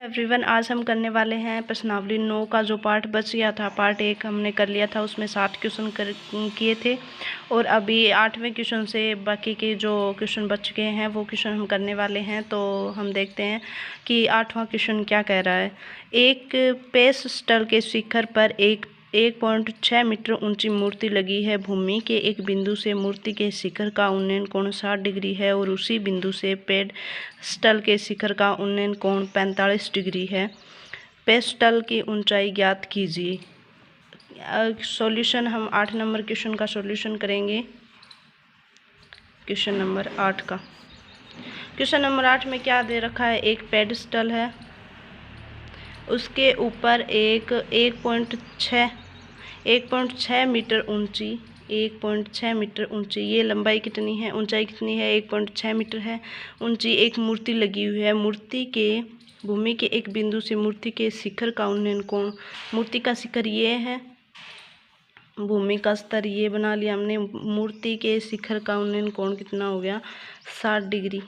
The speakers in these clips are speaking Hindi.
एवरीवन, आज हम करने वाले हैं प्रश्नावली 9 का जो पार्ट बच गया था। पार्ट 1 हमने कर लिया था, उसमें 60 क्वेश्चन किए थे और अभी 8वें क्वेश्चन से बाकी के जो क्वेश्चन बच गए हैं वो क्वेश्चन हम करने वाले हैं। तो हम देखते हैं कि 8वां क्वेश्चन क्या कह रहा है। एक पेस्टल के शिखर पर 1.6 मीटर ऊंची मूर्ति लगी है। भूमि के एक बिंदु से मूर्ति के शिखर का उन्नयन कोण 60 डिग्री है और उसी बिंदु से पेस्टल के शिखर का उन्नयन कोण 45 डिग्री है। पेस्टल की ऊंचाई ज्ञात कीजिए। सॉल्यूशन हम 8 नंबर क्वेश्चन का सॉल्यूशन करेंगे। क्वेश्चन नंबर 8 का। क्वेश्चन नंबर 8 में क्या दे रखा है। एक पेडस्टल है, उसके ऊपर 1.6 मीटर ऊंची 1.6 मीटर ऊंची, ये लंबाई कितनी है, ऊंचाई कितनी है, 1.6 मीटर है ऊंची एक मूर्ति लगी हुई है। मूर्ति के भूमि के एक बिंदु से मूर्ति के शिखर का उन्नयन कोण, मूर्ति का शिखर ये है, भूमि का स्तर ये बना लिया हमने। मूर्ति के शिखर का उन्नयन कोण कितना हो गया, 60 डिग्री।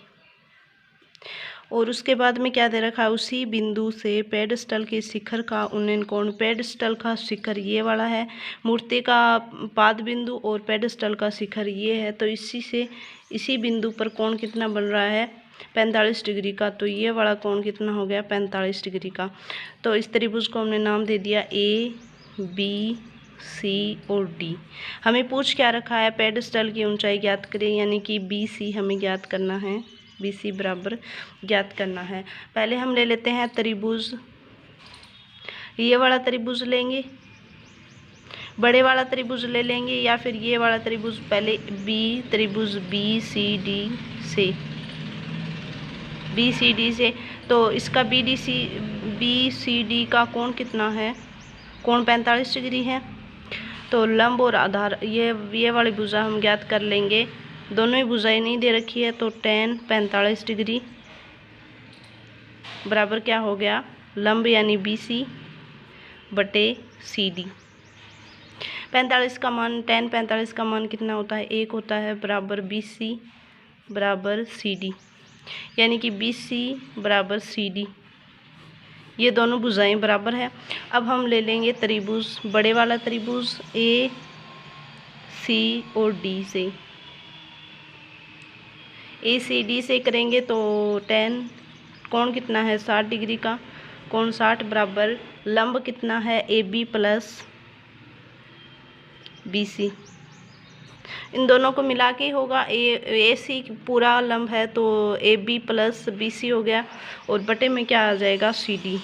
और उसके बाद में क्या दे रखा है, उसी बिंदु से पेडस्टल के शिखर का उन्नयन कोण, पेडस्टल का शिखर ये वाला है, मूर्ति का पाद बिंदु और पेडस्टल का शिखर ये है। तो इसी बिंदु पर कोण कितना बन रहा है, 45 डिग्री का। तो ये वाला कोण कितना हो गया, 45 डिग्री का। तो इस त्रिभुज को हमने नाम दे दिया ABC और D। हमें पूछ क्या रखा है, पेडस्टल की ऊंचाई ज्ञात करें, यानी कि BC हमें ज्ञात करना है। BC बराबर ज्ञात करना है। पहले हम ले लेते हैं त्रिभुज, ये वाला त्रिभुज लेंगे, बड़े वाला त्रिभुज ले लेंगे, या फिर ये वाला त्रिभुज। पहले त्रिभुज BCD से तो इसका BCD का कोण कितना है, कोण 45 डिग्री है। तो लंब और आधार ये वाली भुजा हम ज्ञात कर लेंगे। दोनों ही भुजाएं नहीं दे रखी है, तो tan 45 डिग्री बराबर क्या हो गया, लंब यानी BC बटे CD। 45 का मान, tan 45 का मान कितना होता है, 1 होता है, बराबर BC बराबर CD, यानी कि BC बराबर CD, ये दोनों भुजाएं बराबर है। अब हम ले लेंगे त्रिभुज, बड़े वाला त्रिभुज ACD से, ACD से करेंगे तो tan कोण कितना है, 60 डिग्री का, कोण 60 बराबर लंब कितना है, AB प्लस BC। इन दोनों को मिला के होगा, AC पूरा लंब है तो AB प्लस BC हो गया, और बटे में क्या आ जाएगा, CD।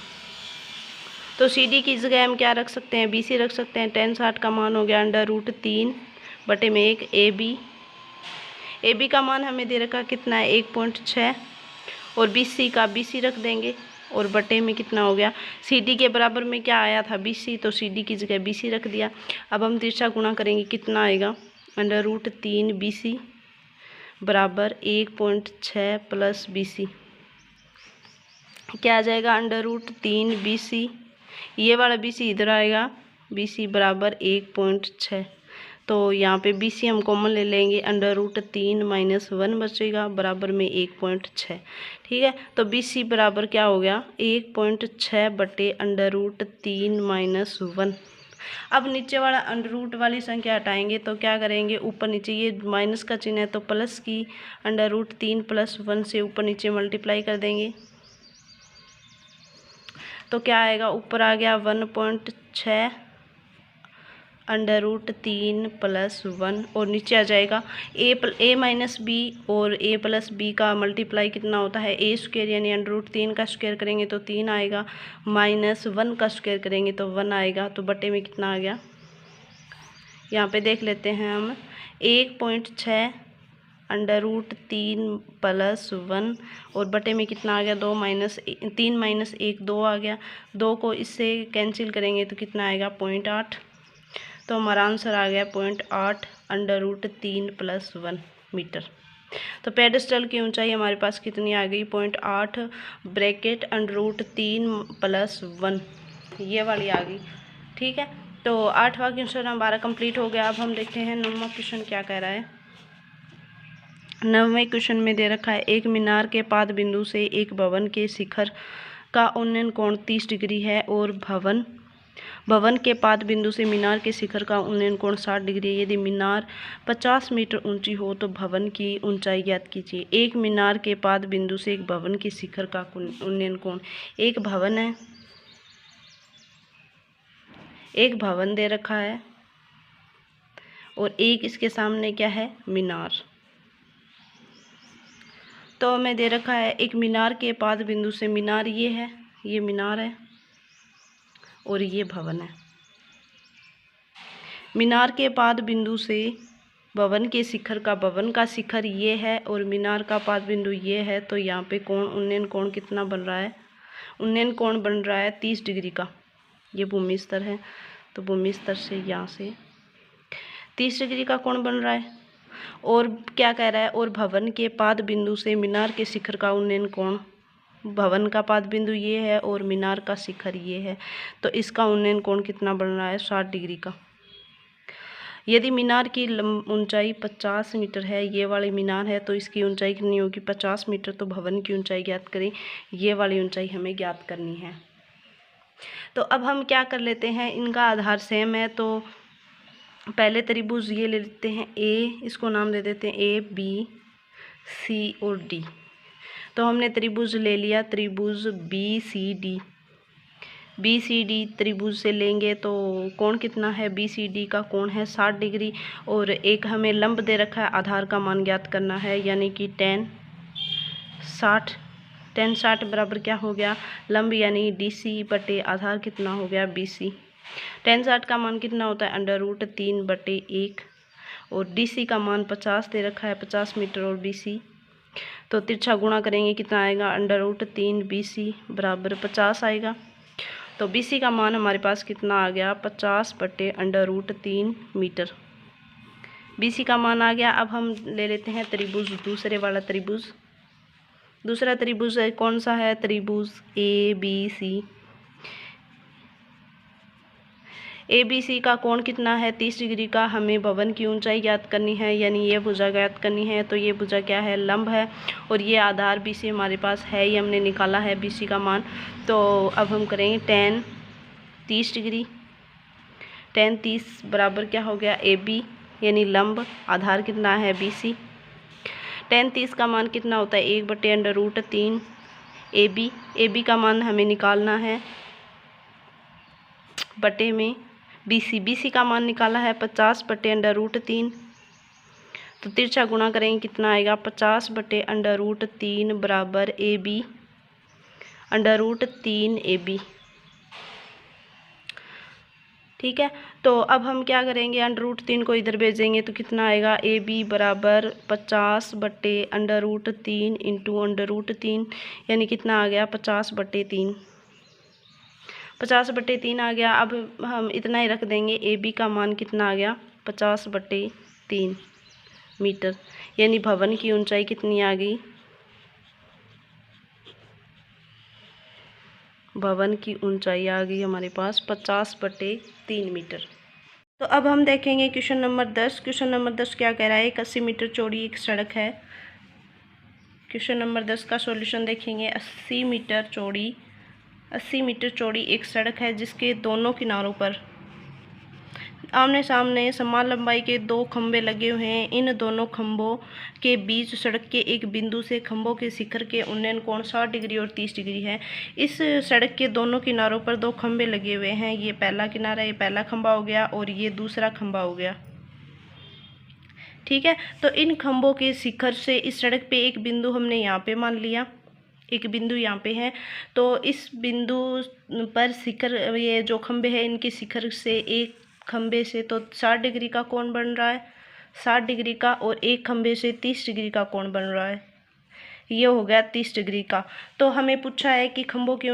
तो CD की जगह हम क्या रख सकते हैं, BC रख सकते हैं। tan 60 का मान हो गया √3 बटे में 1 AB का मान हमें दे रखा कितना है, 1.6, और BC का BC रख देंगे, और बटे में कितना हो गया, CD के बराबर में क्या आया था, BC, तो CD की जगह BC रख दिया। अब हम तिरछा गुणा करेंगे, कितना आएगा, √3 BC बराबर 1.6 प्लस BC, क्या आ जाएगा, √3 BC, ये वाला BC इधर आएगा, BC बराबर 1.6। तो यहाँ पे BC हम कॉमन ले लेंगे, √3 - 1 बचेगा, बराबर में 1.6। ठीक है, तो BC बराबर क्या हो गया, 1.6 बटे √3 - 1। अब नीचे वाला अंडर वाली संख्या हटाएंगे तो क्या करेंगे, ऊपर नीचे ये माइनस का चिन्ह है तो प्लस की √3 + 1 से ऊपर नीचे मल्टीप्लाई कर देंगे, तो क्या आएगा, ऊपर आ गया 1.6 √3 + 1, और नीचे आ जाएगा a - b, और a + b का मल्टीप्लाई कितना होता है, a² यानी √3 का स्क्वायर करेंगे तो 3 आएगा, -1 का स्क्वायर करेंगे तो 1 आएगा, तो बटे में कितना आ गया, यहाँ पे देख लेते हैं हम, 1.6 √3 + 1, और बटे में कितना आ गया, 3 - 1 2 आ गया, 2 को इससे कैंसिल करेंगे तो कितना आएगा, 0.8। तो हमारा आंसर आ गया 0.8 √3 + 1 मीटर। तो पेडस्टल की ऊंचाई हमारे पास कितनी आ गई, 0.8 ब्रैकेट √3 + 1, ये वाली आ गई। ठीक है, तो 8वां क्वेश्चन हमारा कंप्लीट हो गया। अब हम देखते हैं 9वां क्वेश्चन क्या कह रहा है। 9वें क्वेश्चन में दे रखा है, एक मीनार के पाद बिंदु से एक भवन के शिखर का उन्नयन कोण 30 डिग्री है और भवन के पाद बिंदु से मीनार के शिखर का उन्नयन कोण 60 डिग्री है। यदि मीनार 50 मीटर ऊंची हो तो भवन की ऊंचाई ज्ञात कीजिए। एक मीनार के पाद बिंदु से एक भवन के शिखर का उन्नयन कोण, एक भवन है, एक भवन दे रखा है और एक इसके सामने क्या है, मीनार। तो हमें दे रखा है एक मीनार के पाद बिंदु से, मीनार ये है, ये मीनार है और ये भवन है। मीनार के पाद बिंदु से भवन के शिखर का, भवन का शिखर ये है और मीनार का पाद बिंदु ये है। तो यहाँ पे कोण, उन्नयन कोण कितना बन रहा है, उन्नयन कोण बन रहा है 30 डिग्री का। ये भूमि स्तर है तो भूमि स्तर से यहाँ से 30 डिग्री का कोण बन रहा है। और क्या कह रहा है, और भवन के पाद बिंदु से मीनार के शिखर का उन्नयन कोण, भवन का पाद बिंदु ये है और मीनार का शिखर ये है, तो इसका उन्नयन कोण कितना बन रहा है, 60 डिग्री का। यदि मीनार की ऊंचाई 50 मीटर है, ये वाली मीनार है, तो इसकी ऊंचाई कितनी होगी, 50 मीटर। तो भवन की ऊंचाई ज्ञात करें, ये वाली ऊंचाई हमें ज्ञात करनी है। तो अब हम क्या कर लेते हैं, इनका आधार सेम है तो पहले त्रिभुज ये ले लेते हैं ए, इसको नाम दे देते हैं ए, बी, सी और डी। तो हमने त्रिभुज ले लिया, त्रिभुज B C D. B C D त्रिभुज से लेंगे तो कोण कितना है, बी सी डी का कोण है 60 डिग्री और एक हमें लंब दे रखा है, आधार का मान ज्ञात करना है, यानी कि tan 60 बराबर क्या हो गया, लंब यानी डी सी बटे आधार कितना हो गया, बी सी। tan 60 का मान कितना होता है, √3/1 और डी सी का मान 50 दे रखा है, 50 मीटर और बी सी। तो तिरछा गुणा करेंगे कितना आएगा, √3 बराबर 50 आएगा। तो बी सी का मान हमारे पास कितना आ गया, 50/√3 मीटर। बी सी का मान आ गया। अब हम ले लेते हैं त्रिभुज, दूसरे वाला त्रिभुज। दूसरा त्रिभुज कौन सा है, त्रिभुज A B C. A B C का कोण कितना है, 30 डिग्री का। हमें भवन की ऊंचाई ज्ञात करनी है, यानी ये भुजा ज्ञात करनी है। तो ये भुजा क्या है, लंब है और ये आधार बी सी हमारे पास है, ये हमने निकाला है बी सी का मान। तो अब हम करेंगे tan 30 डिग्री, tan 30 बराबर क्या हो गया, ए बी यानी लंब, आधार कितना है बी सी। tan 30 का मान कितना होता है, 1/√3 ए बी का मान हमें निकालना है बटे में बी सी का मान निकाला है 50/√3। तो तिरछा गुणा करेंगे कितना आएगा, 50/√3 बराबर ए बी, √3 ए बी। ठीक है, तो अब हम क्या करेंगे, √3 को इधर भेजेंगे तो कितना आएगा, ए बी बराबर 50/√3 इंटू √3 यानी कितना आ गया, 50/3। 50/3 आ गया। अब हम इतना ही रख देंगे, ए बी का मान कितना आ गया, 50/3 मीटर, यानी भवन की ऊंचाई कितनी आ गई, भवन की ऊंचाई आ गई हमारे पास 50/3 मीटर। तो अब हम देखेंगे क्वेश्चन नंबर 10। क्वेश्चन नंबर 10 क्या कह रहा है, 80 मीटर चौड़ी एक सड़क है। क्वेश्चन नंबर 10 का सॉल्यूशन देखेंगे। 80 मीटर चौड़ी एक सड़क है जिसके दोनों किनारों पर आमने सामने समान लंबाई के 2 खंभे लगे हुए हैं। इन दोनों खंभों के बीच सड़क के एक बिंदु से खंभों के शिखर के उन्नयन कोण 60 डिग्री और 30 डिग्री है। इस सड़क के दोनों किनारों पर 2 खंभे लगे हुए हैं। ये पहला किनारा, ये पहला खंभा हो गया और ये दूसरा खंभा हो गया। ठीक है, तो इन खंभों के शिखर से इस सड़क पे एक बिंदु हमने यहाँ पे मान लिया, एक बिंदु यहाँ पे है। तो इस बिंदु पर शिखर, ये जो खंभे हैं इनके शिखर से एक खंभे से तो 60 डिग्री का कोण बन रहा है, 60 डिग्री का, और एक खंभे से 30 डिग्री का कोण बन रहा है, ये हो गया 30 डिग्री का। तो हमें पूछा है कि खंभों की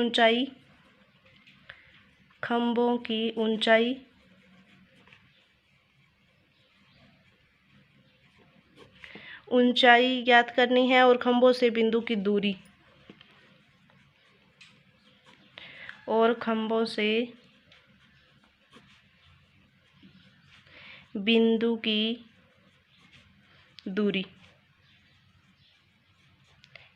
ऊंचाई ज्ञात करनी है और खंभों से बिंदु की दूरी, और खंभों से बिंदु की दूरी,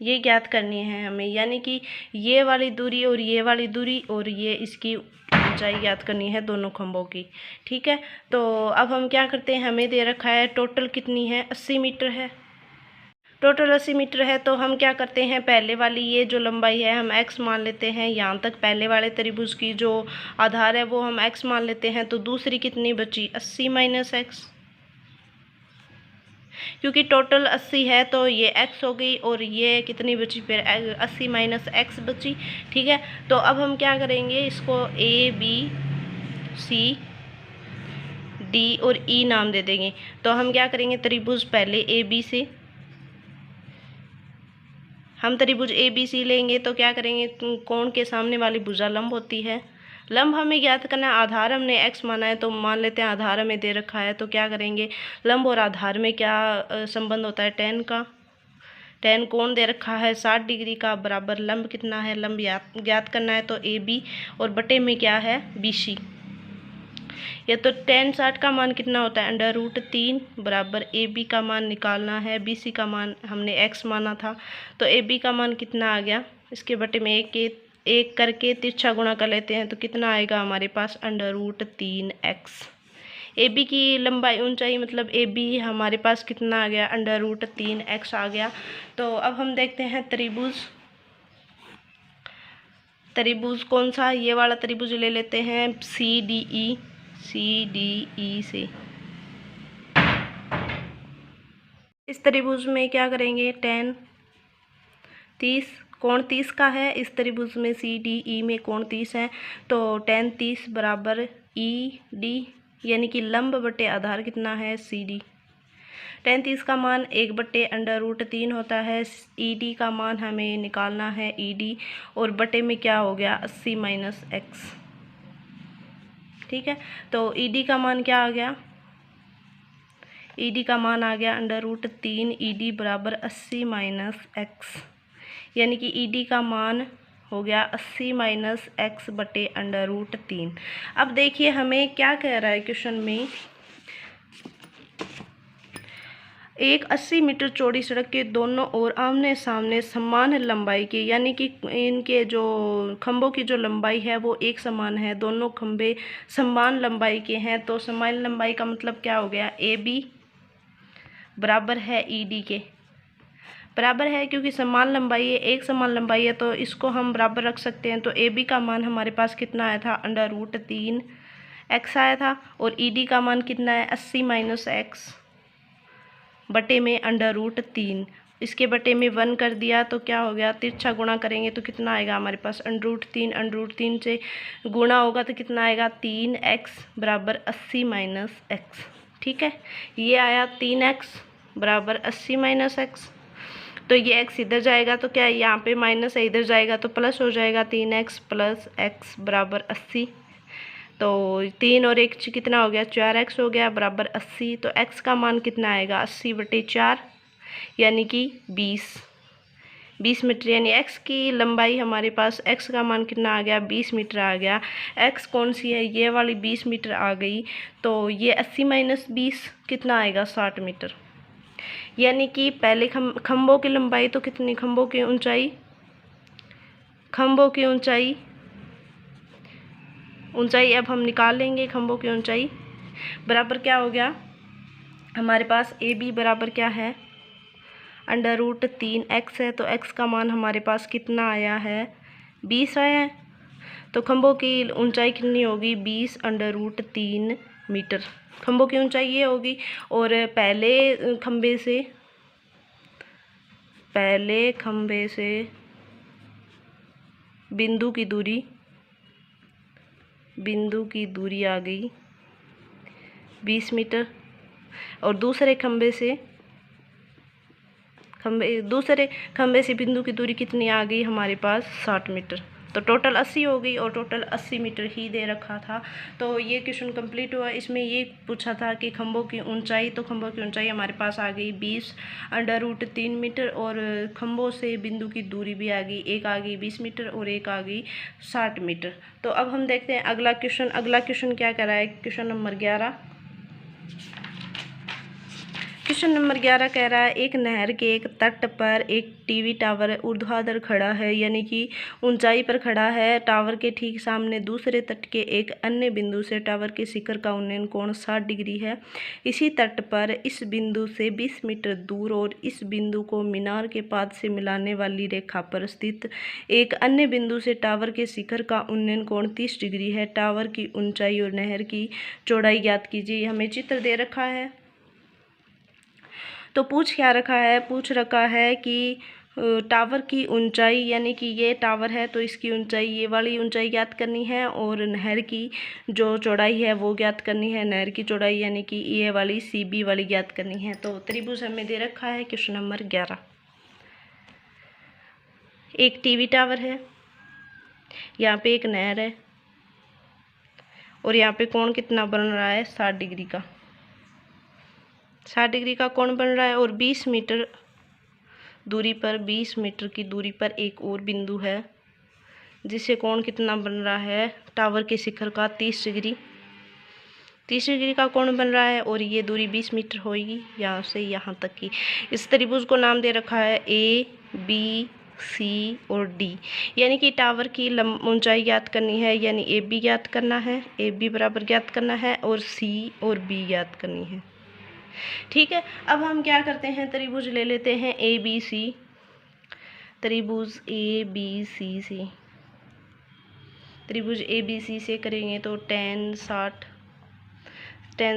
ये ज्ञात करनी है हमें, यानी कि ये वाली दूरी और ये वाली दूरी और ये इसकी ऊंचाई ज्ञात करनी है दोनों खंभों की। ठीक है, तो अब हम क्या करते हैं, हमें दे रखा है टोटल कितनी है, 80 मीटर है। टोटल 80 मीटर है, तो हम क्या करते हैं, पहले वाली ये जो लंबाई है हम x मान लेते हैं, यहाँ तक पहले वाले त्रिभुज की जो आधार है वो हम x मान लेते हैं। तो दूसरी कितनी बची, 80 माइनस x, क्योंकि टोटल 80 है तो ये x हो गई और ये कितनी बची फिर 80 माइनस x बची। ठीक है, तो अब हम क्या करेंगे, इसको a b c d और e नाम दे देंगे। तो हम क्या करेंगे, त्रिभुज पहले a b से हम त्रिभुज ए बी सी लेंगे तो क्या करेंगे, कोण के सामने वाली भुजा लंब होती है। लंब हमें ज्ञात करना है, आधार हमने x माना है तो मान लेते हैं आधार हमें दे रखा है। तो क्या करेंगे, लंब और आधार में क्या संबंध होता है, tan का। tan कोण दे रखा है 60 डिग्री का, बराबर लंब कितना है, लंब ज्ञात करना है तो ए बी और बटे में क्या है, बी सी। या तो tan 60 का मान कितना होता है, √3 बराबर ए बी का मान निकालना है, बी सी का मान हमने x माना था। तो ए बी का मान कितना आ गया, इसके बटे में एक करके तिरछा गुणा कर लेते हैं तो कितना आएगा हमारे पास, √3x। ए बी की लंबाई ऊंचाई मतलब ए बी हमारे पास कितना आ गया, √3x आ गया। तो अब हम देखते हैं त्रिभुज कौन सा, ये वाला त्रिभुज ले लेते हैं CDE से। इस त्रिभुज में क्या करेंगे, tan 30 कोण 30 का है, इस त्रिभुज में CDE में कोण 30 है। तो tan 30 बराबर ED, यानी कि लंब बटे आधार कितना है, CD। tan 30 का मान 1/√3 होता है, ED का मान हमें निकालना है ED, और बटे में क्या हो गया, 80 माइनस x। ठीक है, तो ED का मान क्या आ गया, ED का मान आ गया √3, ED बराबर 80 माइनस x, यानी कि ED का मान हो गया 80 माइनस x बटे √3। अब देखिए हमें क्या कह रहा है क्वेश्चन में, एक 80 मीटर चौड़ी सड़क के दोनों ओर आमने सामने समान लंबाई के, यानी कि इनके जो खंभों की जो लंबाई है वो एक समान है, दोनों खंभे समान लंबाई के हैं। तो समान लंबाई का मतलब क्या हो गया, ए बी बराबर है ED के, बराबर है क्योंकि समान लंबाई है, एक समान लंबाई है तो इसको हम बराबर रख सकते हैं। तो ए बी का मान हमारे पास कितना आया था, √3x आया था, और ED का मान कितना है, 80 माइनस x बटे में √3, इसके बटे में 1 कर दिया तो क्या हो गया, तिरछा गुणा करेंगे तो कितना आएगा हमारे पास, √3 से गुणा होगा तो कितना आएगा, 3x बराबर 80 माइनस x। ठीक है, ये आया 3x बराबर 80 माइनस x। तो ये x इधर जाएगा तो क्या है, यहाँ पे माइनस है, इधर जाएगा तो प्लस हो जाएगा, 3x प्लस x बराबर 80। तो 3 और 1 कितना हो गया, 4x हो गया बराबर 80। तो x का मान कितना आएगा, 80/4, यानी कि 20 मीटर, यानी x की लंबाई हमारे पास, x का मान कितना आ गया, 20 मीटर आ गया। x कौन सी है, ये वाली 20 मीटर आ गई। तो ये 80 माइनस 20 कितना आएगा, 60 मीटर। यानी कि पहले खंभों की लंबाई तो कितनी, खंभों की ऊंचाई अब हम निकाल लेंगे, खंभों की ऊंचाई बराबर क्या हो गया हमारे पास, ए बी बराबर क्या है, √3x है। तो x का मान हमारे पास कितना आया है, 20 आया है। तो खंभों की ऊंचाई कितनी होगी, 20/√3 मीटर, खंभों की ऊंचाई ये होगी। और पहले खंभे से बिंदु की दूरी आ गई 20 मीटर, और दूसरे खंभे से बिंदु की दूरी कितनी आ गई हमारे पास, 60 मीटर। तो टोटल 80 हो गई, और टोटल 80 मीटर ही दे रखा था। तो ये क्वेश्चन कंप्लीट हुआ। इसमें ये पूछा था कि खंभों की ऊंचाई, तो खंभों की ऊंचाई हमारे पास आ गई 20/√3 मीटर, और खंभों से बिंदु की दूरी भी आ गई, एक आ गई 20 मीटर और एक आ गई 60 मीटर। तो अब हम देखते हैं अगला क्वेश्चन क्या कह रहा है, क्वेश्चन नंबर 11। क्वेश्चन नंबर 11 कह रहा है एक नहर के एक तट पर एक टीवी टावर ऊर्ध्वाधर खड़ा है, यानी कि ऊंचाई पर खड़ा है। टावर के ठीक सामने दूसरे तट के एक अन्य बिंदु से टावर के शिखर का उन्नयन कोण 60 डिग्री है। इसी तट पर इस बिंदु से 20 मीटर दूर और इस बिंदु को मीनार के पाद से मिलाने वाली रेखा पर स्थित एक अन्य बिंदु से टावर के शिखर का उन्नयन कोण 30 डिग्री है। टावर की ऊंचाई और नहर की चौड़ाई ज्ञात कीजिए। हमें चित्र दे रखा है, तो पूछ रखा है कि टावर की ऊंचाई, यानी कि ये टावर है तो इसकी ऊंचाई, ये वाली ऊंचाई ज्ञात करनी है, और नहर की जो चौड़ाई है वो ज्ञात करनी है। नहर की चौड़ाई यानी कि ये वाली CB वाली ज्ञात करनी है। तो त्रिभुज हमें दे रखा है क्वेश्चन नंबर 11। एक टीवी टावर है, यहाँ पे एक नहर है, और यहाँ पे कोण कितना बन रहा है 60 डिग्री का, 60 डिग्री का कोण बन रहा है। और 20 मीटर दूरी पर, 20 मीटर की दूरी पर एक और बिंदु है जिससे कोण कितना बन रहा है टावर के शिखर का 30 डिग्री, 30 डिग्री का कोण बन रहा है। और ये दूरी 20 मीटर होगी यहाँ से यहाँ तक की। इस त्रिभुज को नाम दे रखा है ABC और D, यानी कि टावर की ऊंचाई ज्ञात करनी है, यानी AB ज्ञात करना है, AB बराबर ज्ञात करना है, और C और B ज्ञात करनी है। ठीक है, अब हम क्या करते हैं, त्रिभुज ले लेते हैं ABC, त्रिभुज ABC से, त्रिभुज ABC से करेंगे तो tan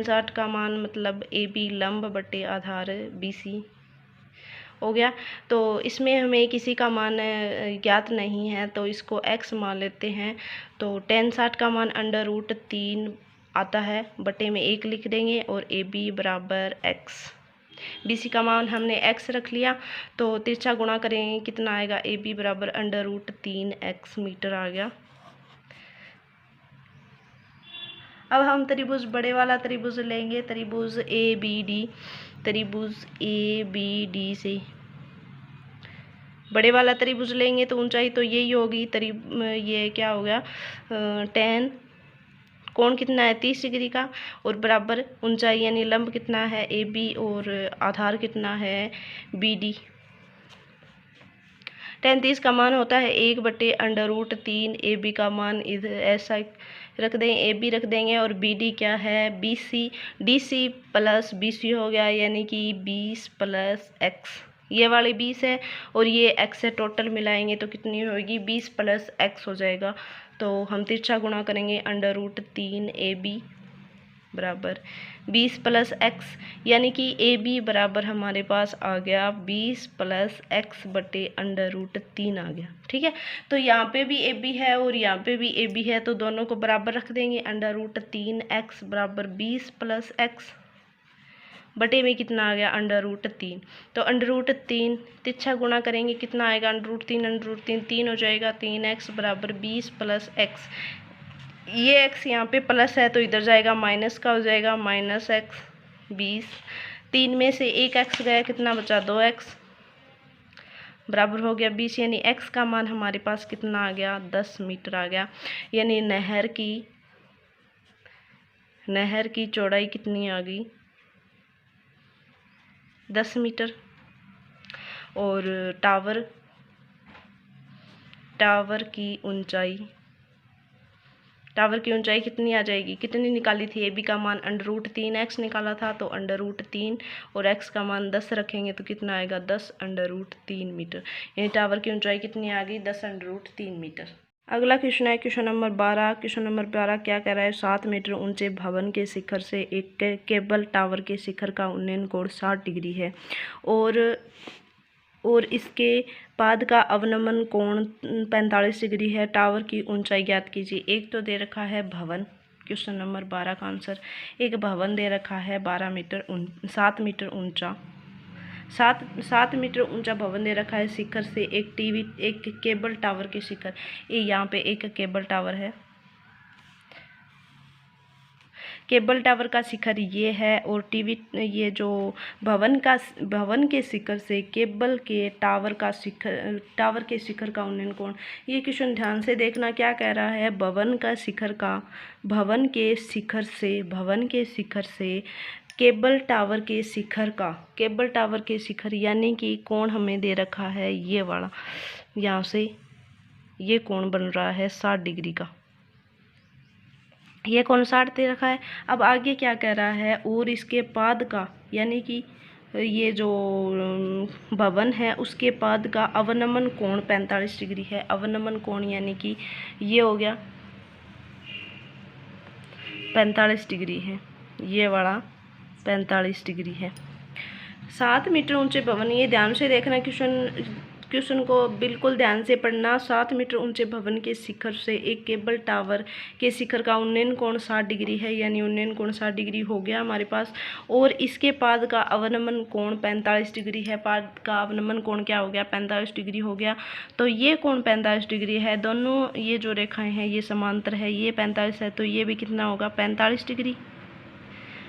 60 का मान मतलब AB लंब बटे आधार BC हो गया। तो इसमें हमें किसी का मान ज्ञात नहीं है तो इसको x मान लेते हैं। तो tan 60 का मान √3 आता है, बटे में 1 लिख देंगे, और AB बराबर x, BC का मान हमने x रख लिया, तो तिरछा गुणा करेंगे कितना आएगा, AB बराबर √3x मीटर आ गया। अब हम त्रिभुज बड़े वाला त्रिभुज लेंगे, त्रिभुज ABD, त्रिभुज ABD से बड़े वाला त्रिभुज लेंगे तो ऊंचाई तो यही होगी, ये क्या हो गया, tan, कोण कितना है 30 डिग्री का, और बराबर ऊंचाई यानी लंब कितना है AB, और आधार कितना है BD। tan 30 का मान होता है 1 बटे √3, AB का मान इधर ऐसा रख देंगे, AB रख देंगे, और BD क्या है BC, DC प्लस BC हो गया, यानी कि 20 प्लस x, ये वाली 20 है और ये x है, टोटल मिलाएंगे तो कितनी होगी 20 प्लस x हो जाएगा। तो हम तिरछा गुणा करेंगे √3 AB बराबर 20 प्लस x, यानी कि AB बराबर हमारे पास आ गया 20 प्लस x बटे √3 आ गया। ठीक है, तो यहाँ पे भी AB है और यहाँ पे भी AB है, तो दोनों को बराबर रख देंगे, √3x बराबर 20 प्लस x बटे में कितना आ गया √3। तो √3 तिरछा गुणा करेंगे कितना आएगा, √3 3 हो जाएगा, 3x बराबर 20 प्लस x, ये x यहाँ पे प्लस है तो इधर जाएगा माइनस का हो जाएगा, -x 20, 3 में से 1 x गया, कितना बचा 2x बराबर हो गया 20, यानी x का मान हमारे पास कितना आ गया 10 मीटर आ गया। यानी नहर की चौड़ाई कितनी आ गई 10 मीटर, और टावर की ऊंचाई कितनी आ जाएगी, कितनी निकाली थी, AB का मान √3x निकाला था, तो √3 और x का मान 10 रखेंगे तो कितना आएगा 10 √3 मीटर, यानी टावर की ऊंचाई कितनी आ गई 10 √3 मीटर। अगला क्वेश्चन है क्वेश्चन नंबर 12। क्वेश्चन नंबर 12 क्या कह रहा है, 7 मीटर ऊंचे भवन के शिखर से एक केबल टावर के शिखर का उन्नयन कोण 60 डिग्री है, और इसके पाद का अवनमन कोण 45 डिग्री है। टावर की ऊंचाई ज्ञात कीजिए। एक तो दे रखा है भवन, क्वेश्चन नंबर 12 का आंसर, एक भवन दे रखा है 7 मीटर ऊंचा, 7 मीटर ऊंचा भवन दे रखा है शिखर से एक केबल टावर के शिखर, ये यहाँ पे एक केबल टावर है, केबल टावर का शिखर ये है, और ये जो भवन के शिखर से केबल के टावर के शिखर का उन्नयन कोण। ये क्वेश्चन ध्यान से देखना क्या कह रहा है, भवन के शिखर से केबल टावर के शिखर का, केबल टावर के शिखर यानी कि कोण हमें दे रखा है ये वाला, यहाँ से ये कोण बन रहा है 60 डिग्री का, ये कोण 60 दे रखा है। अब आगे क्या कह रहा है, और इसके पाद का यानी कि ये जो भवन है उसके पाद का अवनमन कोण 45 डिग्री है। अवनमन कोण यानी कि ये हो गया 45 डिग्री है, ये वाला 45 डिग्री है। 7 मीटर ऊंचे भवन, ये ध्यान से देखना, क्वेश्चन को बिल्कुल ध्यान से पढ़ना। 7 मीटर ऊंचे भवन के शिखर से एक केबल टावर के शिखर का उन्नयन कोण 60 डिग्री है, यानी उन्नयन कोण 60 डिग्री हो गया हमारे पास। और इसके पाद का अवनमन कोण 45 डिग्री है। पाद का अवनमन कोण क्या हो गया, 45 डिग्री हो गया। तो ये कोण 45 डिग्री है, दोनों ये जो रेखाएं हैं ये समांतर है, ये 45 है तो ये भी कितना होगा 45 डिग्री,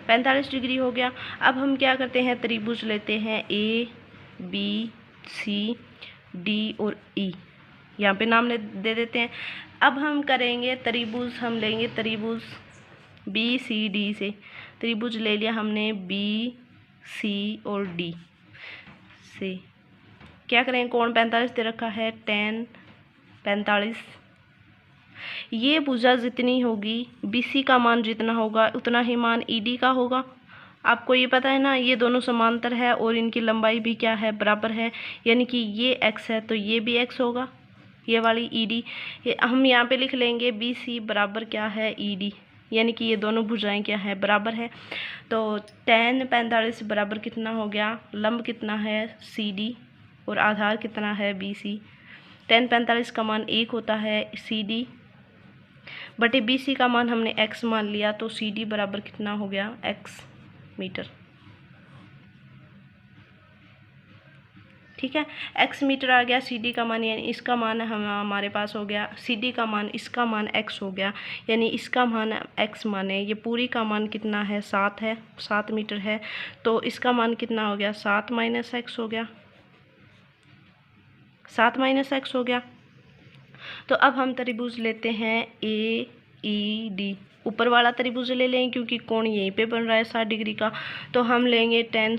45 डिग्री हो गया। अब हम क्या करते हैं, त्रिभुज लेते हैं ए बी सी डी और ई, यहाँ पे नाम दे देते हैं। अब हम करेंगे त्रिभुज, हम लेंगे त्रिभुज बी सी डी से, त्रिभुज ले लिया हमने बी सी और डी से। क्या करेंगे, कोण 45 दे रखा है, tan 45, ये भुजा जितनी होगी BC का मान जितना होगा उतना ही मान ED का होगा। आपको ये पता है ना, ये दोनों समांतर है और इनकी लंबाई भी क्या है, बराबर है, यानी कि ये x है तो ये भी x होगा, ये वाली ED। हम यहाँ पे लिख लेंगे BC बराबर क्या है ED, यानी कि ये दोनों भुजाएं क्या है, बराबर है। तो tan 45 बराबर कितना हो गया, लंब कितना है CD और आधार कितना है BC। tan 45 का मान 1 होता है, CD बटे BC का मान हमने x मान लिया, तो CD बराबर कितना हो गया x मीटर। ठीक है, x मीटर आ गया, CD का मान यानी इसका मान हमारे पास हो गया, CD का मान इसका मान x हो गया, यानी इसका मान x माने ये पूरी का मान कितना है 7 है, 7 मीटर है, तो इसका मान कितना हो गया 7 माइनस x हो गया, 7 माइनस x हो गया। तो अब हम त्रिभुज लेते हैं AED, ऊपर वाला त्रिभुज ले लेंगे क्योंकि कोण यहीं पे बन रहा है 60 डिग्री का, तो हम लेंगे tan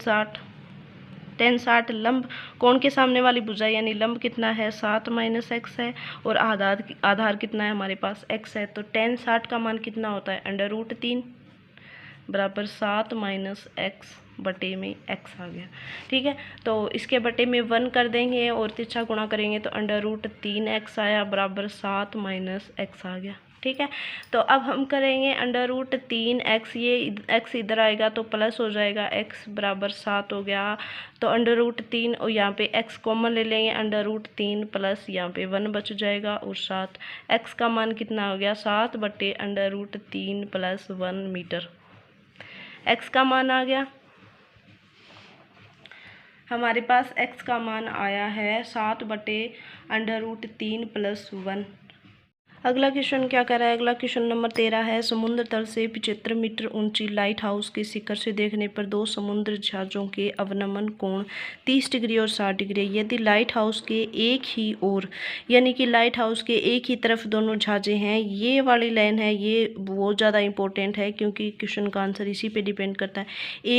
60 लंब कोण के सामने वाली भुजा यानी लंब कितना है 7 माइनस x है और आधार कितना है हमारे पास x है, तो tan 60 का मान कितना होता है √3 बराबर 7 माइनस x बटे में x आ गया। ठीक है, तो इसके बटे में 1 कर देंगे और तिरछा गुणा करेंगे तो √3x आया बराबर 7 माइनस x आ गया। ठीक है, तो अब हम करेंगे √3x, ये x इधर आएगा तो प्लस हो जाएगा, x बराबर 7 हो गया, तो √3 और यहाँ पे x कॉमन ले लेंगे, √3 प्लस यहाँ पे 1 बच जाएगा और 7, x का मान कितना हो गया 7 बटे √3 प्लस 1 मीटर, x का मान आ गया हमारे पास, x का मान आया है 7 बटे √3 प्लस 1। अगला क्वेश्चन क्या कर रहा है, अगला क्वेश्चन नंबर 13 है। समुद्र तल से 75 मीटर ऊंची लाइट हाउस के शिखर से देखने पर दो समुद्र जहाज़ों के अवनमन कोण 30 डिग्री और 60 डिग्री। यदि लाइट हाउस के एक ही ओर यानी कि लाइट हाउस के एक ही तरफ दोनों जहाज़ें हैं, ये वाली लाइन है, ये बहुत ज़्यादा इंपॉर्टेंट है क्योंकि क्वेश्चन का आंसर इसी पे डिपेंड करता है।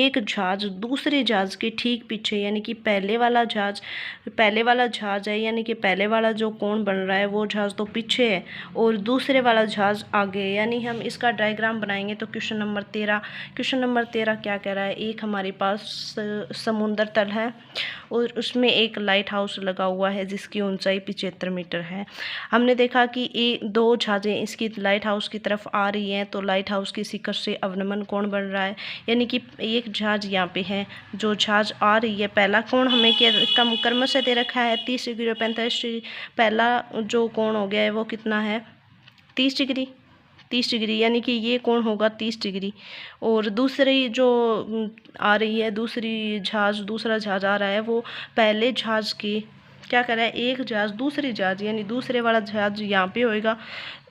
एक जहाज़ दूसरे जहाज़ के ठीक पीछे यानी कि पहले वाला जहाज़ है, यानी कि पहले वाला जो कोण बन रहा है वो जहाज़ तो पीछे है और दूसरे वाला जहाज़ आगे, यानी हम इसका डायग्राम बनाएंगे। तो क्वेश्चन नंबर 13 क्या कह रहा है, एक हमारे पास समुद्र तल है और उसमें एक लाइट हाउस लगा हुआ है जिसकी ऊंचाई 75 मीटर है। हमने देखा कि दो जहाज़ें इसकी लाइट हाउस की तरफ आ रही हैं, तो लाइट हाउस की शिखर से अवनमन कोण बन रहा है, यानी कि एक जहाज़ यहाँ पे है, जो जहाज़ आ रही है पहला कोण हमें क्रम से दे रखा है 30 डिग्री और 45 डिग्री। पहला जो कोण हो गया है वो कितना है 30 डिग्री, यानी कि ये कोण होगा 30 डिग्री। और दूसरी जो आ रही है दूसरा जहाज़ आ रहा है, वो पहले जहाज़ के क्या कर रहा है, एक जहाज़ दूसरे जहाज़ यानी दूसरे वाला जहाज़ यहाँ पे होएगा,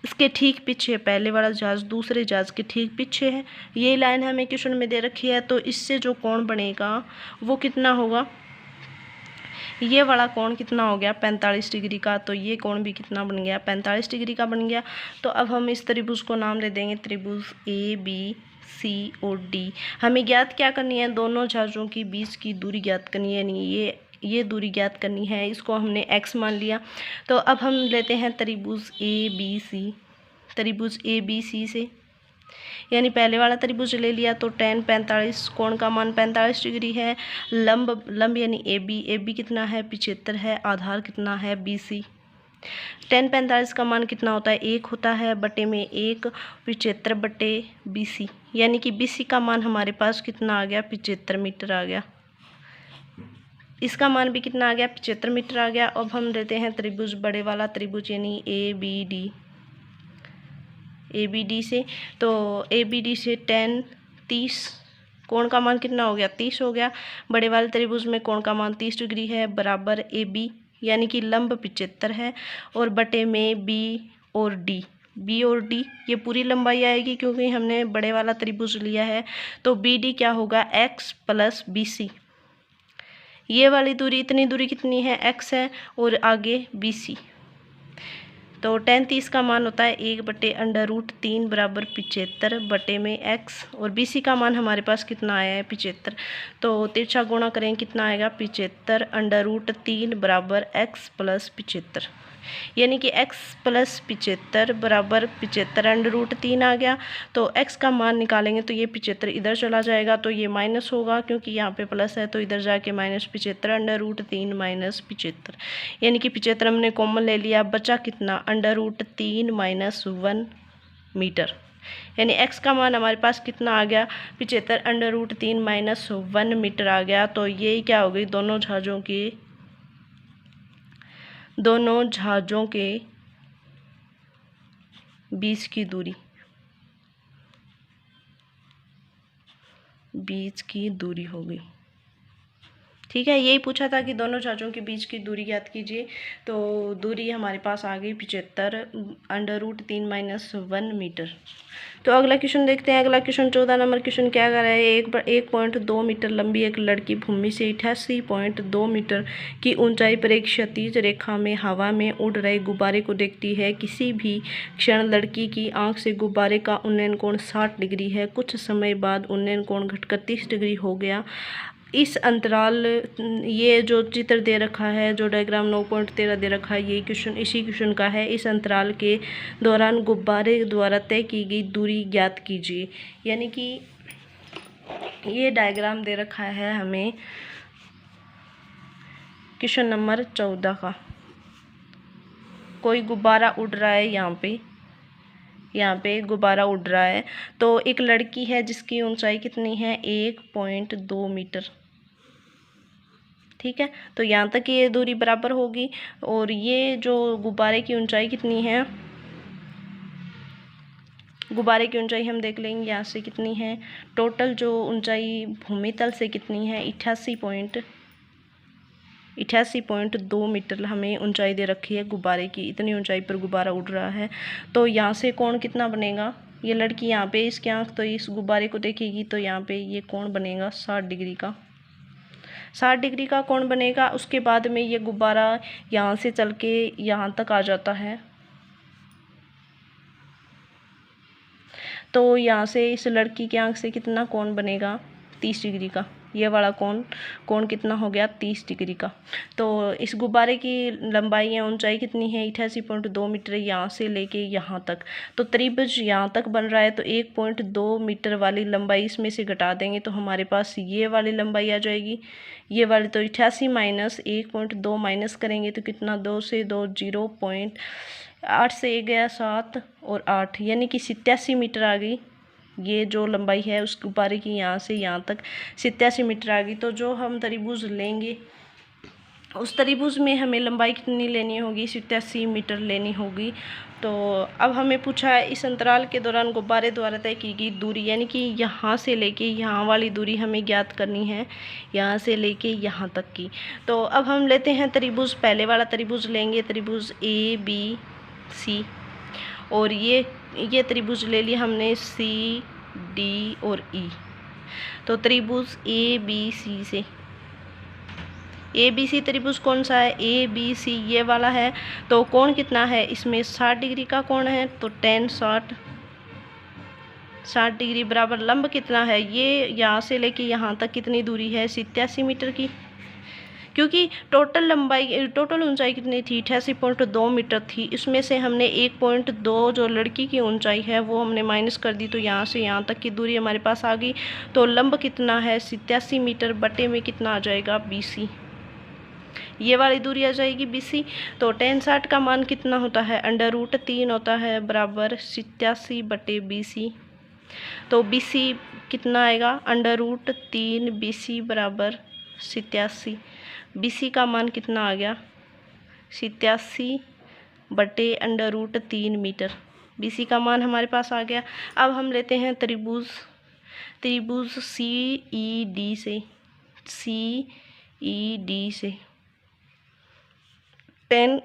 इसके ठीक पीछे पहले वाला जहाज़ दूसरे जहाज़ के ठीक पीछे है। ये लाइन हमें क्वेश्चन में दे रखी है, तो इससे जो कोण बनेगा वो कितना होगा, ये वाला कोण कितना हो गया 45 डिग्री का, तो ये कोण भी कितना बन गया 45 डिग्री का बन गया। तो अब हम इस त्रिभुज को नाम दे देंगे त्रिभुज ABC और D। हमें ज्ञात क्या करनी है, दोनों जहाज़ों की बीच की दूरी ज्ञात करनी है, यानी ये दूरी ज्ञात करनी है, इसको हमने x मान लिया। तो अब हम लेते हैं त्रिभुज ABC से, यानी पहले वाला त्रिभुज ले लिया तो tan 45, कोण का मान 45 डिग्री है, लंब यानी AB कितना है 75 है, आधार कितना है BC। tan 45 का मान कितना होता है 1 होता है, बटे में 1 75 बटे BC, यानी कि BC का मान हमारे पास कितना आ गया 75 मीटर आ गया। इसका मान भी कितना आ गया 75 मीटर आ गया। अब हम लेते हैं त्रिभुज बड़े वाला त्रिभुज यानी ABD से, तो ABD से tan 30, कोण का मान कितना हो गया 30 हो गया। बड़े वाले त्रिभुज में कोण का मान 30 डिग्री है, बराबर AB यानी कि लंब 75 है, और बटे में B और D ये पूरी लंबाई आएगी क्योंकि हमने बड़े वाला त्रिभुज लिया है। तो BD क्या होगा x प्लस BC, ये वाली दूरी, इतनी दूरी कितनी है x है, और आगे BC। तो tan 30 का मान होता है 1/√3 बराबर 75 बटे में x, और BC का मान हमारे पास कितना आया है 75। तो तिरछा गुणा करें कितना आएगा 75/√3 बराबर x प्लस 75, यानी कि x प्लस 75 बराबर 75/√3 आ गया। तो x का मान निकालेंगे तो ये 75 इधर चला जाएगा, तो ये माइनस होगा क्योंकि यहाँ पे प्लस है, तो इधर जाके -75/√3 माइनस 75, यानी कि 75 हमने कॉमन ले लिया, बचा कितना √3 माइनस 1 मीटर, यानी x का मान हमारे पास कितना आ गया 75/√3 माइनस 1 मीटर आ गया। तो ये क्या हो गई, दोनों जहाज़ों के बीच की दूरी हो गई। ठीक है, यही पूछा था कि दोनों जहाज़ों के बीच की दूरी ज्ञात कीजिए। तो दूरी हमारे पास आ गई 75/√3 माइनस 1 मीटर। तो अगला क्वेश्चन देखते हैं। अगला क्वेश्चन 14 नंबर क्वेश्चन क्या कर रहा है, 1.2 मीटर लंबी एक लड़की भूमि से 88.2 मीटर की ऊंचाई पर एक क्षैतिज रेखा में हवा में उड़ रहे गुब्बारे को देखती है। किसी भी क्षण लड़की की आंख से गुब्बारे का उन्नयन कोण 60 डिग्री है। कुछ समय बाद उन्नयन कोण घटकर 30 डिग्री हो गया। इस अंतराल, ये जो चित्र दे रखा है, जो डायग्राम 9.13 दे रखा है, ये क्वेश्चन इसी क्वेश्चन का है। इस अंतराल के दौरान गुब्बारे द्वारा तय की गई दूरी ज्ञात कीजिए, यानी कि ये डायग्राम दे रखा है हमें क्वेश्चन नंबर 14 का। कोई गुब्बारा उड़ रहा है, यहाँ पे गुब्बारा उड़ रहा है। तो एक लड़की है जिसकी ऊंचाई कितनी है 1.2 मीटर, ठीक है। तो यहाँ तक ये दूरी बराबर होगी, और ये जो गुब्बारे की ऊंचाई कितनी है, गुब्बारे की ऊंचाई हम देख लेंगे यहाँ से कितनी है। टोटल जो ऊंचाई भूमि तल से कितनी है 88.2 मीटर हमें ऊंचाई दे रखी है गुब्बारे की। इतनी ऊंचाई पर गुब्बारा उड़ रहा है। तो यहाँ से कोण कितना बनेगा, ये लड़की यहाँ पे इसकी आँख तो इस गुब्बारे को देखेगी, तो यहाँ पे ये कोण बनेगा 60 डिग्री का, 60 डिग्री का कोण बनेगा। उसके बाद में ये गुब्बारा यहाँ से चल के यहाँ तक आ जाता है, तो यहाँ से इस लड़की की आँख से कितना कोण बनेगा 30 डिग्री का। ये वाला कोण कितना हो गया 30 डिग्री का। तो इस गुब्बारे की लंबाई या ऊंचाई कितनी है 88.2 मीटर यहाँ से लेके यहाँ तक। तो त्रिभुज यहाँ तक बन रहा है, तो 1.2 मीटर वाली लंबाई इसमें से घटा देंगे तो हमारे पास ये वाली लंबाई आ जाएगी, ये वाली। तो 88 माइनस 1.2 माइनस करेंगे तो कितना, 2 से 2 0.8 से 1 गया 7 और 8, यानी कि 87 मीटर आ गई। ये जो लंबाई है उस गुब्बारे की यहाँ से यहाँ तक 87 मीटर आ गई। तो जो हम त्रिभुज लेंगे उस त्रिभुज में हमें लंबाई कितनी लेनी होगी 87 मीटर लेनी होगी। तो अब हमें पूछा है इस अंतराल के दौरान गुब्बारे द्वारा तय की गई दूरी, यानी कि यहाँ से लेके यहाँ वाली दूरी हमें ज्ञात करनी है, यहाँ से लेके यहाँ तक की। तो अब हम लेते हैं त्रिभुज, पहले वाला त्रिभुज लेंगे, त्रिभुज ABC, और ये त्रिभुज ले लिया हमने CD और E। तो त्रिभुज ABC से ABC त्रिभुज कौन सा है, ABC ये वाला है। तो कोण कितना है इसमें, 60 डिग्री का कोण है, तो tan 60 डिग्री बराबर लंब कितना है, ये यहाँ से लेके यहाँ तक कितनी दूरी है, 87 मीटर की। क्योंकि टोटल ऊंचाई कितनी थी, 88.2 मीटर थी। इसमें से हमने 1.2 जो लड़की की ऊंचाई है वो हमने माइनस कर दी, तो यहाँ से यहाँ तक की दूरी हमारे पास आ गई। तो लंब कितना है, 87 मीटर बटे में कितना आ जाएगा, BC। ये वाली दूरी आ जाएगी BC। तो tan 60 का मान कितना होता है, √3 होता है बराबर 87 बटे BC। तो BC कितना आएगा, √3 BC बराबर 87। BC का मान कितना आ गया, 87 बटे √3 मीटर। BC का मान हमारे पास आ गया। अब हम लेते हैं त्रिभुज CED से tan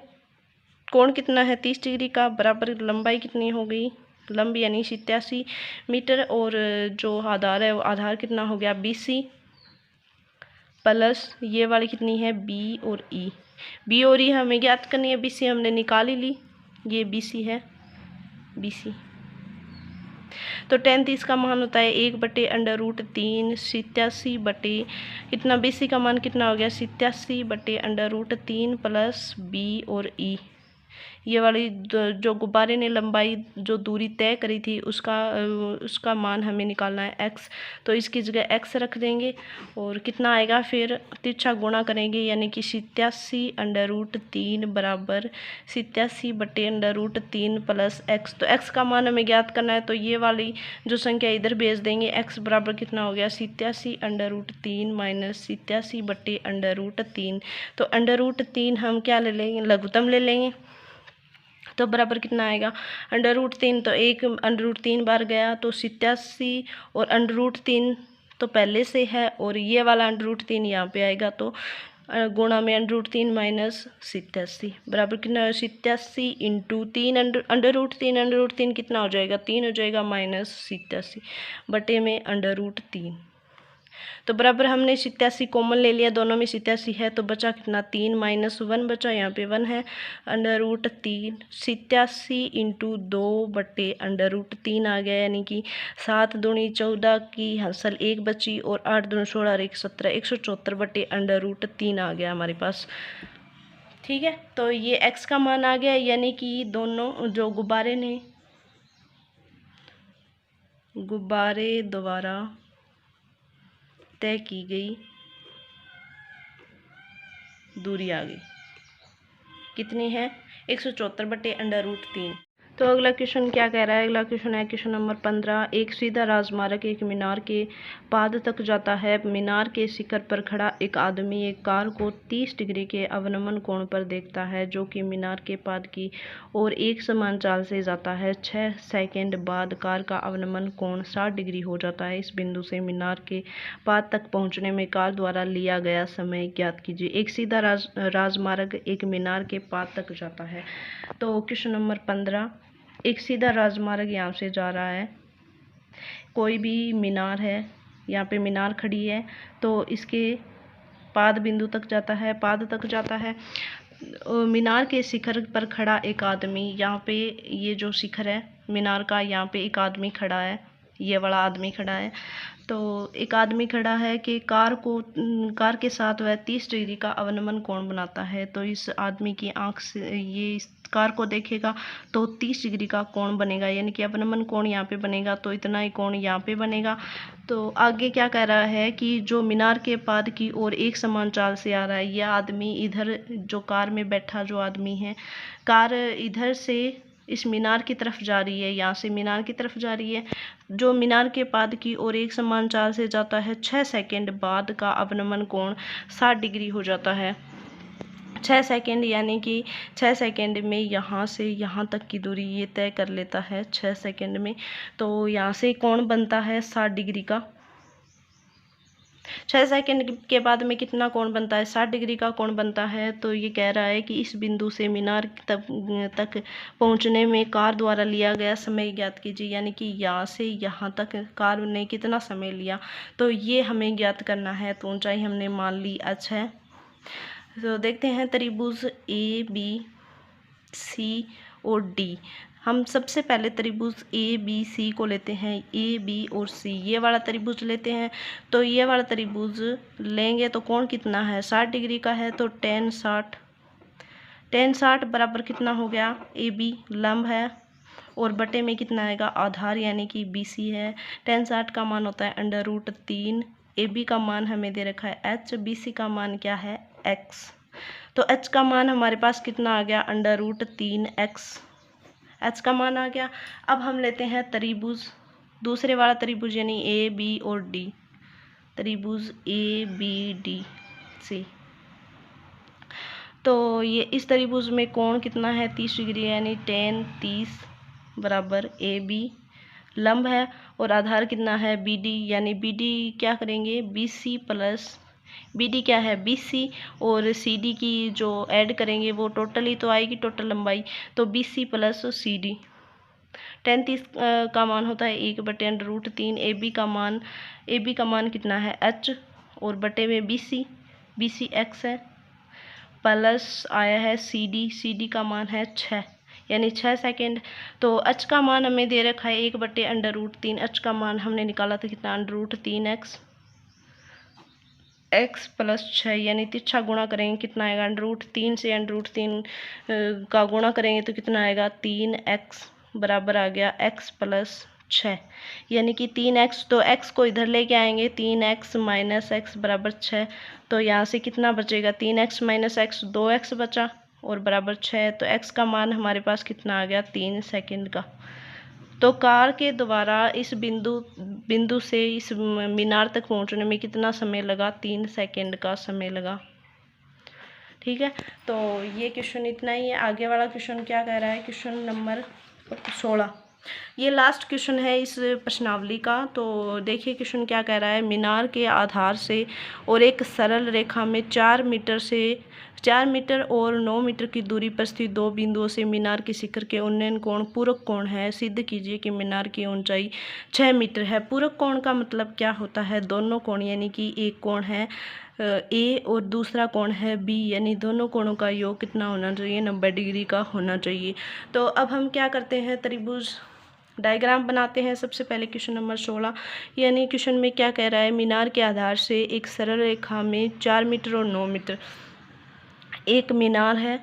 कोण कितना है, 30 डिग्री का बराबर लंबाई कितनी हो गई, लंब यानी 87 मीटर, और जो आधार है वो आधार कितना हो गया, BC प्लस ये वाली कितनी है, B और E हमें ज्ञात करनी है। BC हमने निकाल ही ली, ये BC है, BC। तो tan 30 का मान होता है 1 बटे √3, 87 बटे कितना, BC का मान कितना हो गया, 87 बटे √3 प्लस B और E। ये वाली जो गुब्बारे ने लंबाई जो दूरी तय करी थी उसका मान हमें निकालना है x। तो इसकी जगह x रख देंगे और कितना आएगा, फिर तिरछा गुणा करेंगे, यानी कि 87 √3 बराबर 87 बटे √3 प्लस x। तो x का मान हमें ज्ञात करना है, तो ये वाली जो संख्या इधर भेज देंगे। x बराबर कितना हो गया, 87 √3 माइनस 87 बटे √3। तो √3 हम क्या ले लेंगे, लघुत्तम ले लेंगे, तो बराबर कितना आएगा, √3। तो एक √3 बार गया तो 87, और √3 तो पहले से है, और ये वाला √3 यहाँ पे आएगा, तो गुणा में √3 माइनस 87 बराबर कितना, 87 इंटू 3 √3 कितना हो जाएगा, 3 हो जाएगा, माइनस 87 बटे में √3। तो बराबर हमने 87 कॉमन ले लिया, दोनों में 87 है, तो बचा कितना, 3 माइनस 1 बचा, यहाँ पे 1 है, √3 87 इंटू 2 बटे √3 आ गया, यानी कि 7 दूनी 14 की हासिल 1 बची, और 8 दूनी 16 और 1 17, 174 बटे √3 आ गया हमारे पास। ठीक है, तो ये x का मान आ गया, यानी कि दोनों जो गुब्बारे द्वारा तय की गई दूरी आ गई, कितनी है, 174 बटे √3। तो अगला क्वेश्चन क्या कह रहा है, अगला क्वेश्चन है क्वेश्चन नंबर 15। एक सीधा राजमार्ग एक मीनार के पाद तक जाता है। मीनार के शिखर पर खड़ा एक आदमी एक कार को 30 डिग्री के अवनमन कोण पर देखता है, जो कि मीनार के पाद की ओर एक समान चाल से जाता है। 6 सेकंड बाद कार का अवनमन कोण 60 डिग्री हो जाता है। इस बिंदु से मीनार के पाद तक पहुंचने में कार द्वारा लिया गया समय ज्ञात कीजिए। एक सीधा राजमार्ग एक मीनार के पाद तक जाता है। तो क्वेश्चन नंबर 15, एक सीधा राजमार्ग यहाँ से जा रहा है, कोई भी मीनार है, यहाँ पे मीनार खड़ी है, तो इसके पाद बिंदु तक जाता है, पाद तक जाता है। मीनार के शिखर पर खड़ा एक आदमी, यहाँ पे ये जो शिखर है मीनार का, यहाँ पे एक आदमी खड़ा है, ये वाला आदमी खड़ा है। तो एक आदमी खड़ा है कि कार के साथ वह 30 डिग्री का अवनमन कोण बनाता है। तो इस आदमी की आंख से ये इस कार को देखेगा तो 30 डिग्री का कोण बनेगा, यानी कि अवनमन कोण यहाँ पे बनेगा, तो इतना ही कोण यहाँ पे बनेगा। तो आगे क्या कह रहा है कि जो मीनार के पाद की ओर एक समान चाल से आ रहा है, यह आदमी इधर जो कार में बैठा जो आदमी है, कार इधर से इस मीनार की तरफ जा रही है, यहाँ से मीनार की तरफ जा रही है, जो मीनार के पाद की ओर एक समान चाल से जाता है। 6 सेकंड बाद का अवनमन कोण 60 डिग्री हो जाता है। 6 सेकंड यानी कि 6 सेकंड में यहाँ से यहाँ तक की दूरी ये तय कर लेता है 6 सेकंड में। तो यहाँ से कोण बनता है 60 डिग्री का। 6 सेकंड के बाद में कितना कोण बनता है, 60 डिग्री का कोण बनता है। तो ये कह रहा है कि इस बिंदु से मीनार तक पहुंचने में कार द्वारा लिया गया समय ज्ञात कीजिए, यानी कि यहाँ से यहाँ तक कार ने कितना समय लिया, तो ये हमें ज्ञात करना है। तो ऊंचाई हमने मान ली h है, तो देखते हैं त्रिभुज ए बी सी और डी। हम सबसे पहले त्रिभुज ए बी सी को लेते हैं, ए बी और सी, ये वाला त्रिभुज लेते हैं। तो ये वाला त्रिभुज लेंगे तो कोण कितना है, 60 डिग्री का है, तो tan 60 बराबर कितना हो गया, ए बी लंब है और बटे में कितना आएगा, आधार यानी कि बी सी है। tan 60 का मान होता है √3, ए बी का मान हमें दे रखा है h, बी सी का मान क्या है x। तो h का मान हमारे पास कितना आ गया, √3x, h का मान आ गया। अब हम लेते हैं त्रिभुज, दूसरे वाला त्रिभुज यानी ए बी और डी, त्रिभुज ए बी डी सी। तो ये इस त्रिभुज में कोण कितना है, 30 डिग्री, यानी tan 30 बराबर ए बी लंब है और आधार कितना है बी डी, यानी बी डी क्या करेंगे, B C plus B D क्या है बी सी, और सी डी की जो ऐड करेंगे वो टोटल ही तो आएगी, टोटल लंबाई, तो B C plus C D. tan 30 का मान होता है 1/√3, ए बी का मान कितना है h और बटे में बी सी x है, प्लस आया है सी डी का मान है 6 यानी 6 सेकेंड। तो h का मान हमें दे रखा है 1/√3, h का मान हमने निकाला था कितना, √3x, x प्लस 6 यानी तिरछा गुणा करेंगे कितना आएगा, √3 से √3 का गुणा करेंगे तो कितना आएगा, 3x बराबर आ गया x प्लस 6 यानी कि 3x। तो x को इधर लेके आएंगे, 3x माइनस x बराबर 6, तो यहाँ से कितना बचेगा, 3x माइनस x 2x बचा और बराबर 6, तो x का मान हमारे पास कितना आ गया, 3 सेकेंड का। तो कार के द्वारा इस बिंदु से इस मीनार तक पहुंचने में कितना समय लगा, 3 सेकेंड का समय लगा। ठीक है, तो ये क्वेश्चन इतना ही है। आगे वाला क्वेश्चन क्या कह रहा है, क्वेश्चन नंबर 16, ये लास्ट क्वेश्चन है इस प्रश्नावली का। तो देखिए क्वेश्चन क्या कह रहा है, मीनार के आधार से और एक सरल रेखा में 4 मीटर और 9 मीटर की दूरी पर स्थित दो बिंदुओं से मीनार के शिखर के उन्नयन कोण पूरक कोण है। सिद्ध कीजिए कि मीनार की ऊंचाई 6 मीटर है। पूरक कोण का मतलब क्या होता है, दोनों कोण, यानी कि एक कोण है ए और दूसरा कोण है बी, यानी दोनों कोणों का योग कितना होना चाहिए, 90 डिग्री का होना चाहिए। तो अब हम क्या करते हैं, त्रिभुज डायग्राम बनाते हैं। सबसे पहले क्वेश्चन नंबर 16, यानी क्वेश्चन में क्या कह रहा है, मीनार के आधार से एक सरल रेखा में 4 मीटर और 9 मीटर, एक मीनार है,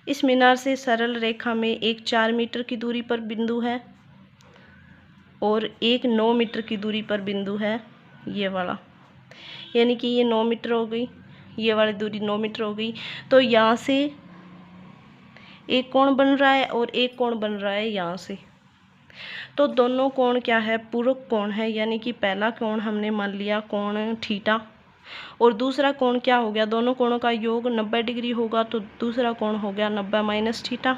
इस मीनार से सरल रेखा में एक 4 मीटर की दूरी पर बिंदु है और एक 9 मीटर की दूरी पर बिंदु है, ये वाला, यानी कि ये 9 मीटर हो गई, ये वाली दूरी 9 मीटर हो गई। तो यहाँ से एक कोण बन रहा है और एक कोण बन रहा है यहाँ से, तो दोनों कोण क्या है, पूरक कोण है, यानी कि पहला कोण हमने मान लिया कोण थीटा और दूसरा कोण क्या हो गया, दोनों कोणों का योग 90 डिग्री होगा, तो दूसरा कोण हो गया 90 माइनस थीटा,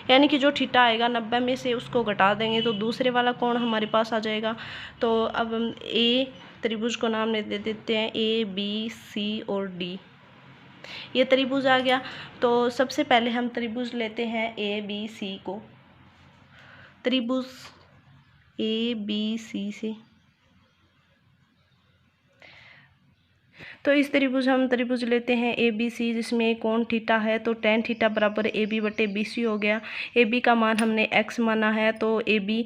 यानी कि जो थीटा आएगा 90 में से उसको घटा देंगे तो दूसरे वाला कोण हमारे पास आ जाएगा। तो अब हम ए त्रिभुज को नाम दे देते हैं ए बी सी और डी, ये त्रिभुज आ गया। तो सबसे पहले हम त्रिभुज लेते हैं ए बी सी को, त्रिभुज ए बी सी से, तो इस त्रिभुज लेते हैं ए बी सी, जिसमें कोण थीटा है, तो tan थीटा बराबर ए बी बटे बी सी हो गया। ए बी का मान हमने x माना है, तो ए बी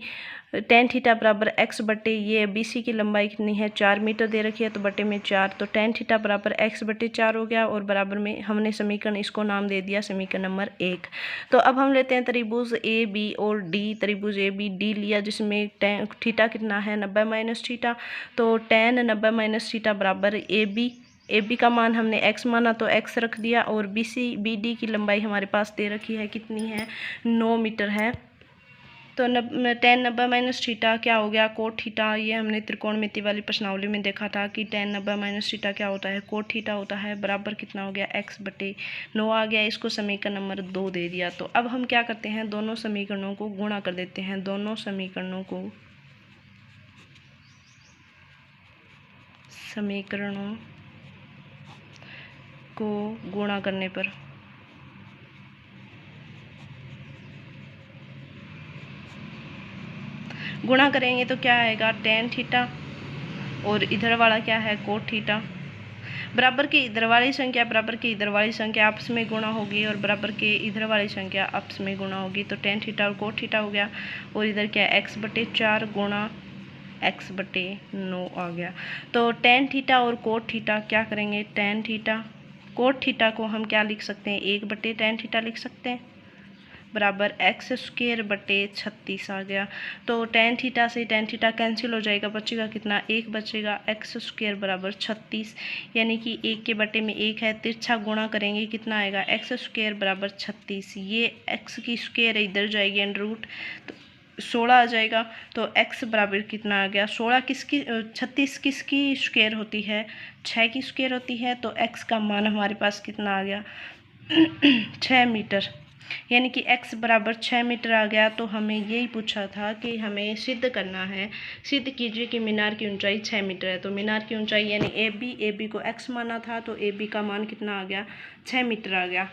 tan थीटा बराबर x बटे, ये बी सी की लंबाई कितनी है, 4 मीटर दे रखी है, तो बटे में 4, तो tan थीटा बराबर x बटे 4 हो गया और बराबर में हमने समीकरण इसको नाम दे दिया समीकरण नंबर 1। तो अब हम लेते हैं त्रिभुज ए बी और डी, त्रिभुज ए बी डी लिया जिसमें tan थीटा कितना है 90 माइनस थीटा, तो tan 90 माइनस थीटा बराबर ए बी का मान हमने x माना तो x रख दिया और बी डी की लंबाई हमारे पास दे रखी है कितनी है, 9 मीटर है। तो tan 90 माइनस थीटा क्या हो गया, कोट थीटा, ये हमने त्रिकोणमिति वाली प्रश्नावली में देखा था कि tan 90 माइनस थीटा क्या होता है, कोट थीटा होता है, बराबर कितना हो गया, x बटे 9 आ गया, इसको समीकरण नंबर 2 दे दिया। तो अब हम क्या करते हैं, दोनों समीकरणों को गुणा कर देते हैं, दोनों समीकरणों को गुणा करने पर गुणा करेंगे तो क्या आएगा, tan थीटा और इधर वाला क्या है, कोट थीटा, बराबर के इधर वाली संख्या आपस में गुणा होगी और बराबर के इधर वाली संख्या आपस में गुणा होगी। तो tan थीटा और cot थीटा हो गया और इधर क्या है x/4 गुणा x/9 आ गया। तो tan थीटा और cot थीटा क्या करेंगे, tan थीटा cot थीटा को हम क्या लिख सकते हैं, 1/tan थीटा लिख सकते हैं बराबर x²/36 आ गया। तो tan थीटा से tan थीटा कैंसिल हो जाएगा, बचेगा कितना, 1 बचेगा, x² बराबर 36 यानी कि 1 के बटे में 1 है, तिरछा गुणा करेंगे कितना आएगा, x² बराबर 36। ये x की स्क्वायर इधर जाएगी √ तो 16 आ जाएगा। तो x बराबर कितना आ गया, 16 किसकी 36 किसकी स्क्वायर होती है, 6 की स्क्वायर होती है। तो x का मान हमारे पास कितना आ गया 6 मीटर, यानी कि x बराबर 6 मीटर आ गया। तो हमें यही पूछा था कि हमें सिद्ध करना है, सिद्ध कीजिए कि मीनार की ऊंचाई 6 मीटर है। तो मीनार की ऊंचाई यानी AB को x माना था, तो AB का मान कितना आ गया, 6 मीटर आ गया।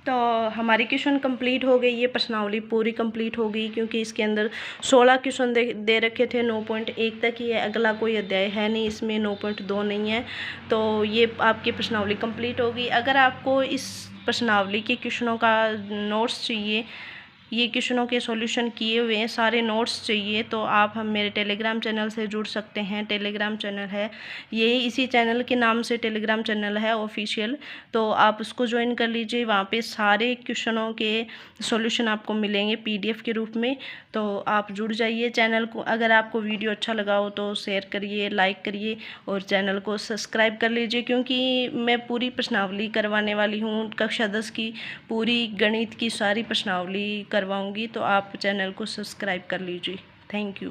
तो हमारी क्वेश्चन कंप्लीट हो गई, ये प्रश्नावली पूरी कंप्लीट हो गई, क्योंकि इसके अंदर 16 क्वेश्चन दे रखे थे, 9.1 तक ही है, अगला कोई अध्याय है नहीं इसमें, 9.2 नहीं है। तो ये आपकी प्रश्नावली कंप्लीट होगी। अगर आपको इस प्रश्नावली के क्वेश्चनों का नोट्स चाहिए, ये क्वेश्चनों के सॉल्यूशन किए हुए हैं, सारे नोट्स चाहिए, तो आप हम मेरे टेलीग्राम चैनल से जुड़ सकते हैं। टेलीग्राम चैनल है ये, इसी चैनल के नाम से टेलीग्राम चैनल है ऑफिशियल, तो आप उसको ज्वाइन कर लीजिए। वहाँ पे सारे क्वेश्चनों के सॉल्यूशन आपको मिलेंगे PDF के रूप में, तो आप जुड़ जाइए चैनल को। अगर आपको वीडियो अच्छा लगा हो तो शेयर करिए, लाइक करिए और चैनल को सब्सक्राइब कर लीजिए, क्योंकि मैं पूरी प्रश्नावली करवाने वाली हूँ, कक्षा 10 की पूरी गणित की सारी प्रश्नावली करवाऊंगी। तो आप चैनल को सब्सक्राइब कर लीजिए। Thank you.